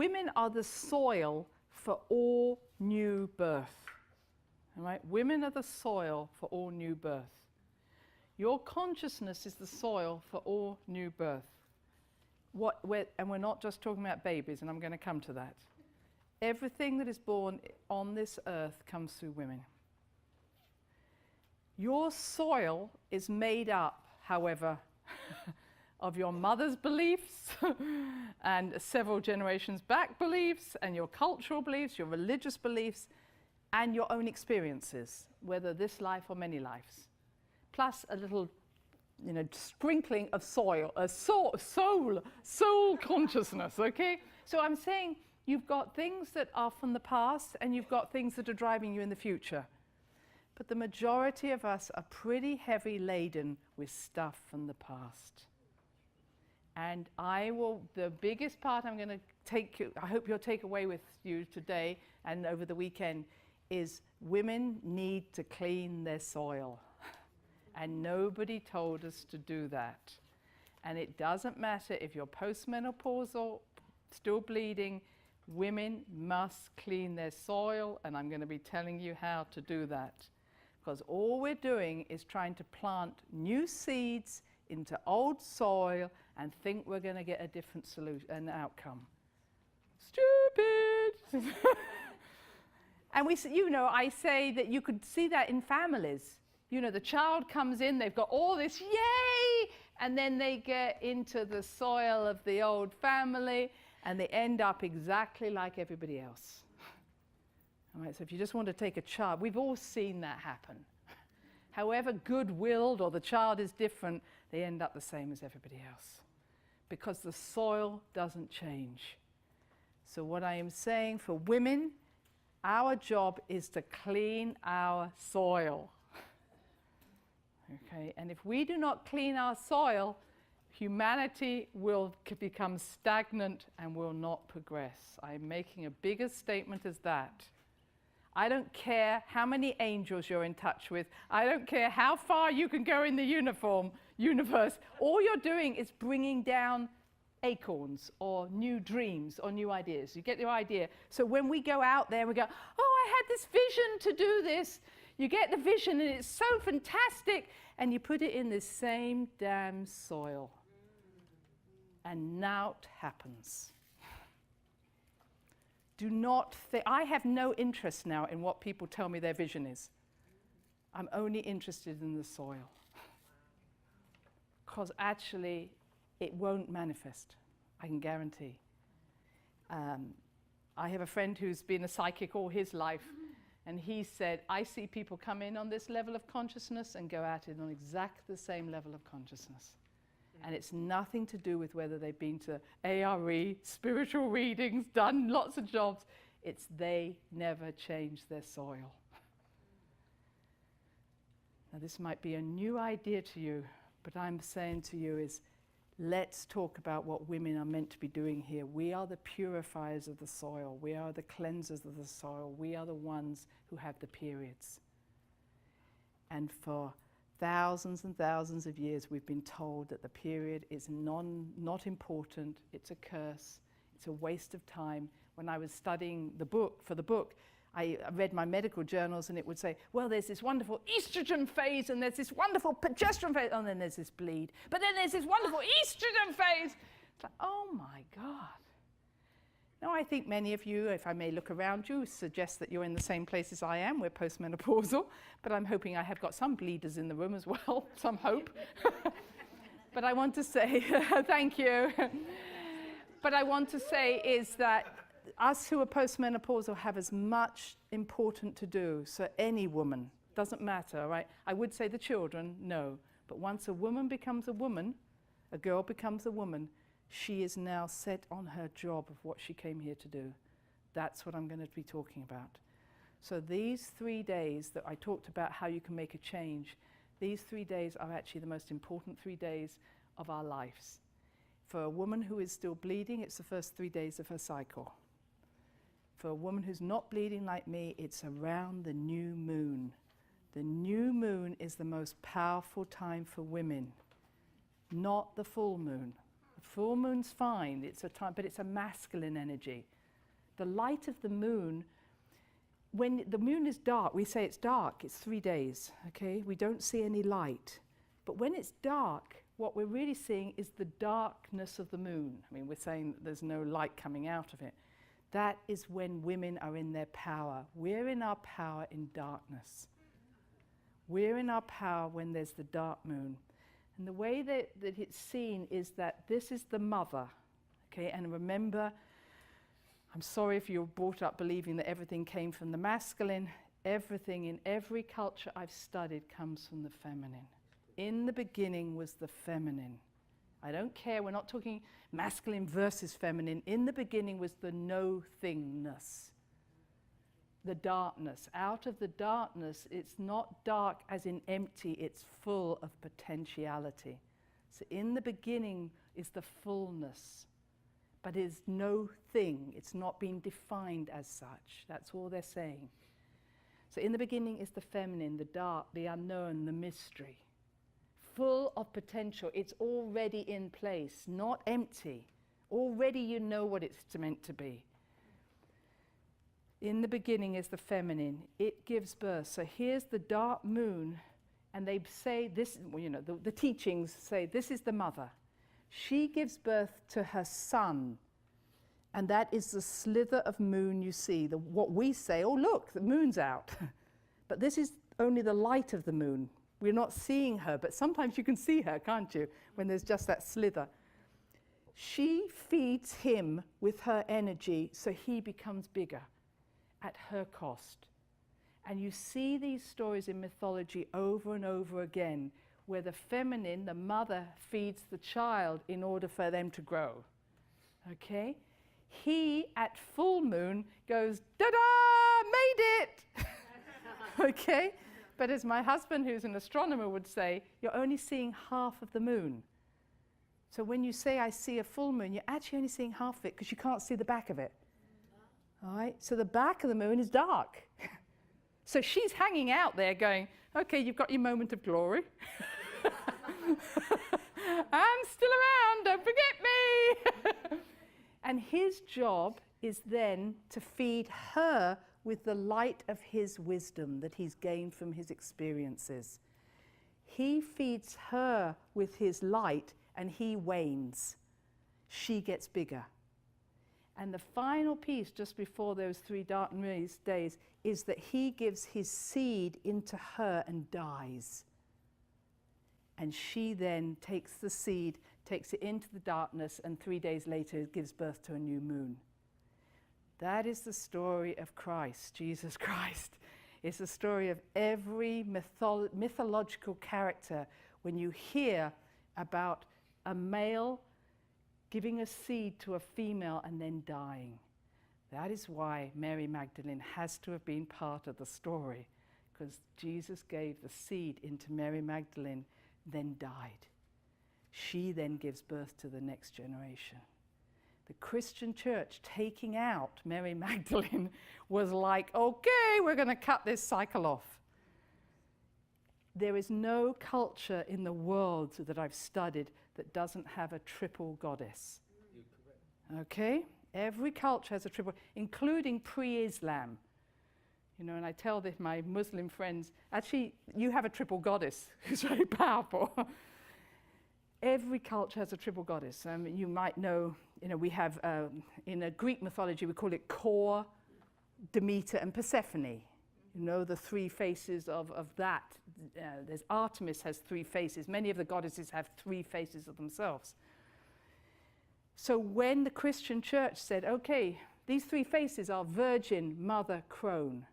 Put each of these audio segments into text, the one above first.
women are the soil for all new birth. All right? Women are the soil for all new birth. Your consciousness is the soil for all new birth. And we're not just talking about babies, and I'm going to come to that. Everything that is born on this earth comes through women. Your soil is made up, however, of your mother's beliefs and several generations back beliefs, and your cultural beliefs, your religious beliefs, and your own experiences, whether this life or many lives. Plus a little, sprinkling of soul consciousness, okay? So I'm saying you've got things that are from the past, and you've got things that are driving you in the future. But the majority of us are pretty heavy laden with stuff from the past. And the biggest part I'm going to I hope you'll take away with you today and over the weekend, is women need to clean their soil. And nobody told us to do that. And it doesn't matter if you're postmenopausal, still bleeding, women must clean their soil, and I'm going to be telling you how to do that. Because all we're doing is trying to plant new seeds into old soil and think we're going to get a different solution, an outcome. Stupid! And I say that you could see that in families. The child comes in, they've got all this, yay! And then they get into the soil of the old family, and they end up exactly like everybody else. All right, so if you just want to take a child, we've all seen that happen. However good-willed or the child is different, they end up the same as everybody else. Because the soil doesn't change. So what I am saying for women, our job is to clean our soil. Okay, and if we do not clean our soil, humanity will become stagnant and will not progress. I'm making a bigger statement as that. I don't care how many angels you're in touch with. I don't care how far you can go in the universe. All you're doing is bringing down acorns or new dreams or new ideas. You get your idea. So when we go out there, we go, oh, I had this vision to do this. You get the vision and it's so fantastic, and you put it in this same damn soil. And naught happens. Do not think, I have no interest now in what people tell me their vision is. I'm only interested in the soil. Because actually, it won't manifest, I can guarantee. I have a friend who's been a psychic all his life, and he said, I see people come in on this level of consciousness and go out on exactly the same level of consciousness. And it's nothing to do with whether they've been to A.R.E, spiritual readings, done lots of jobs. It's they never change their soil. Now this might be a new idea to you, but I'm saying to you is, let's talk about what women are meant to be doing here. We are the purifiers of the soil. We are the cleansers of the soil. We are the ones who have the periods. And for thousands and thousands of years, we've been told that the period is not important. It's a curse. It's a waste of time. When I was studying for the book, I read my medical journals, and it would say, well, there's this wonderful estrogen phase, and there's this wonderful progesterone phase, and then there's this bleed. But then there's this wonderful estrogen phase. It's like, oh my God. Now, I think many of you, if I may look around you, suggest that you're in the same place as I am. We're postmenopausal, but I'm hoping I have got some bleeders in the room as well, some hope. But I want to say, thank you. But I want to say is that us who are postmenopausal have as much important to do. So any woman, doesn't matter, right? I would say the children, no. But once a woman becomes a woman, a girl becomes a woman, she is now set on her job of what she came here to do. That's what I'm going to be talking about. So these 3 days that I talked about how you can make a change, these 3 days are actually the most important 3 days of our lives. For a woman who is still bleeding, it's the first 3 days of her cycle. For a woman who's not bleeding like me, it's around the new moon. The new moon is the most powerful time for women, not the full moon. Full moon's fine, it's a time, but it's a masculine energy. The light of the moon, when the moon is dark, we say it's dark, it's 3 days, okay? We don't see any light. But when it's dark, what we're really seeing is the darkness of the moon. I mean, we're saying that there's no light coming out of it. That is when women are in their power. We're in our power in darkness. We're in our power when there's the dark moon. And the way that it's seen is that this is the mother, okay? And remember, I'm sorry if you're brought up believing that everything came from the masculine. Everything in every culture I've studied comes from the feminine. In the beginning was the feminine. I don't care, we're not talking masculine versus feminine. In the beginning was the no-thingness, the darkness. Out of the darkness, it's not dark as in empty, it's full of potentiality. So in the beginning is the fullness, but is no thing. It's not being defined as such. That's all they're saying. So in the beginning is the feminine, the dark, the unknown, the mystery. Full of potential. It's already in place, not empty. Already you know what it's meant to be. In the beginning is the feminine. It gives birth. So here's the dark moon, and they say this, well, you know, the teachings say this is the mother. She gives birth to her son, and that is the slither of moon you see. What we say, oh look, the moon's out. But this is only the light of the moon. We're not seeing her, but sometimes you can see her, can't you, when there's just that slither. She feeds him with her energy, so he becomes bigger at her cost. And you see these stories in mythology over and over again, where the feminine, the mother, feeds the child in order for them to grow. Okay? He, at full moon, goes, da-da, made it! Okay? But as my husband, who's an astronomer, would say, you're only seeing half of the moon. So when you say, I see a full moon, you're actually only seeing half of it because you can't see the back of it. All right? So the back of the moon is dark. So she's hanging out there going, okay, you've got your moment of glory. I'm still around, don't forget me. And his job is then to feed her with the light of his wisdom that he's gained from his experiences. He feeds her with his light and he wanes. She gets bigger. And the final piece, just before those 3 dark days, is that he gives his seed into her and dies. And she then takes the seed, takes it into the darkness, and 3 days later gives birth to a new moon. That is the story of Christ, Jesus Christ. It's the story of every mythological character when you hear about a male giving a seed to a female and then dying. That is why Mary Magdalene has to have been part of the story, because Jesus gave the seed into Mary Magdalene, then died. She then gives birth to the next generation. The Christian church taking out Mary Magdalene was like, okay, we're going to cut this cycle off. There is no culture in the world that I've studied that doesn't have a triple goddess. Okay? Every culture has a triple, including pre-Islam. You know, and I tell this my Muslim friends, actually, you have a triple goddess who's very powerful. Every culture has a triple goddess. You might know, we have, in a Greek mythology, we call it Kor, Demeter, and Persephone. You know, the 3 faces of that. There's Artemis has 3 faces. Many of the goddesses have 3 faces of themselves. So when the Christian church said, okay, these 3 faces are virgin, mother, crone.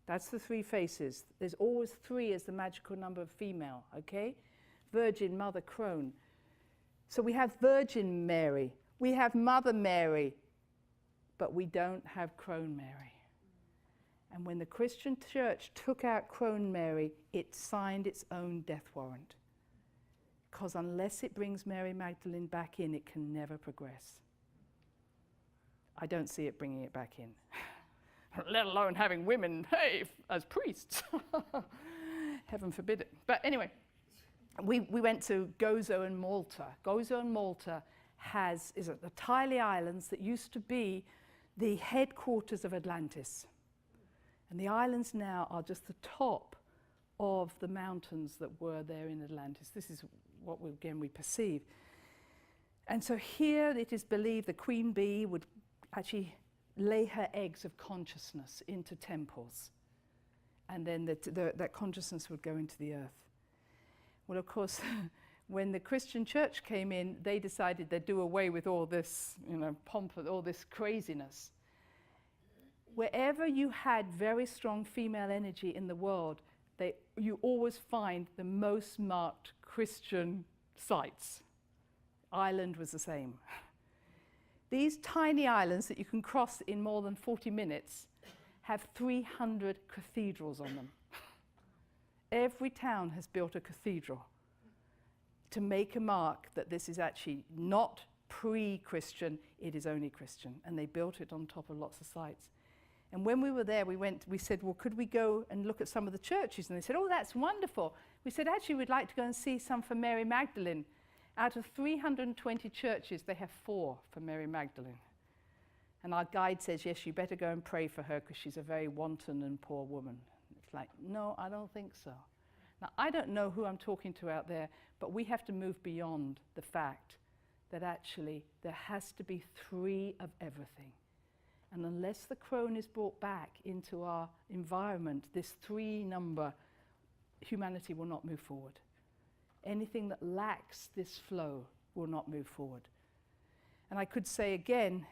That's the 3 faces. There's always 3 as the magical number of female, okay? Virgin, mother, crone. So we have Virgin Mary, we have Mother Mary, but we don't have Crone Mary. And when the Christian church took out Crone Mary, it signed its own death warrant. Because unless it brings Mary Magdalene back in, it can never progress. I don't see it bringing it back in. Let alone having women, hey, as priests. Heaven forbid it. But anyway, we went to Gozo and Malta. Gozo and Malta is the tiny islands that used to be the headquarters of Atlantis. And the islands now are just the top of the mountains that were there in Atlantis. This is what we perceive. And so here it is believed the queen bee would actually lay her eggs of consciousness into temples. And then that consciousness would go into the earth. Well, of course, when the Christian church came in, they decided they'd do away with all this, pomp, all this craziness. Wherever you had very strong female energy in the world, you always find the most marked Christian sites. Ireland was the same. These tiny islands that you can cross in more than 40 minutes have 300 cathedrals on them. Every town has built a cathedral to make a mark that this is actually not pre-Christian, it is only Christian. And they built it on top of lots of sites. And when we were there, we said, well, could we go and look at some of the churches? And they said, oh, that's wonderful. We said, actually, we'd like to go and see some for Mary Magdalene. Out of 320 churches, they have 4 for Mary Magdalene. And our guide says, yes, you better go and pray for her because she's a very wanton and poor woman. It's like, no, I don't think so. Now, I don't know who I'm talking to out there, but we have to move beyond the fact that actually there has to be 3 of everything. And unless the crone is brought back into our environment, this 3 number, humanity will not move forward. Anything that lacks this flow will not move forward. And I could say again,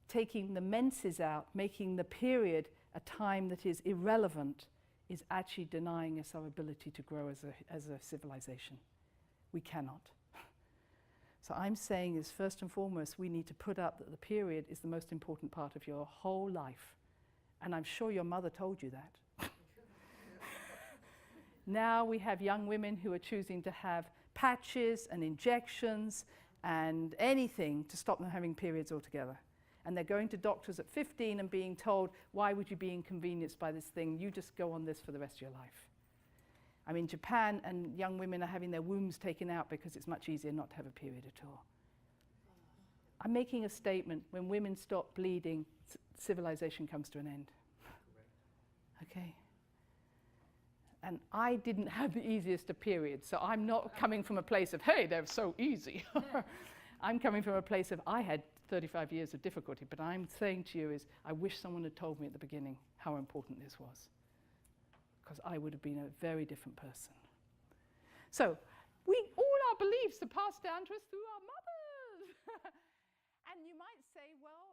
taking the menses out, making the period a time that is irrelevant, is actually denying us our ability to grow as a civilization. We cannot. So I'm saying is, first and foremost, we need to put up that the period is the most important part of your whole life. And I'm sure your mother told you that. Now we have young women who are choosing to have patches and injections and anything to stop them having periods altogether. And they're going to doctors at 15 and being told, why would you be inconvenienced by this thing? You just go on this for the rest of your life. I'm in Japan, and young women are having their wombs taken out because it's much easier not to have a period at all. I'm making a statement. When women stop bleeding, civilization comes to an end. Okay? And I didn't have the easiest of periods, so I'm not coming from a place of, hey, they're so easy. I'm coming from a place of, I had 35 years of difficulty, but I'm saying to you is, I wish someone had told me at the beginning how important this was, because I would have been a very different person. So, all our beliefs are passed down to us through our mothers. And you might say, well,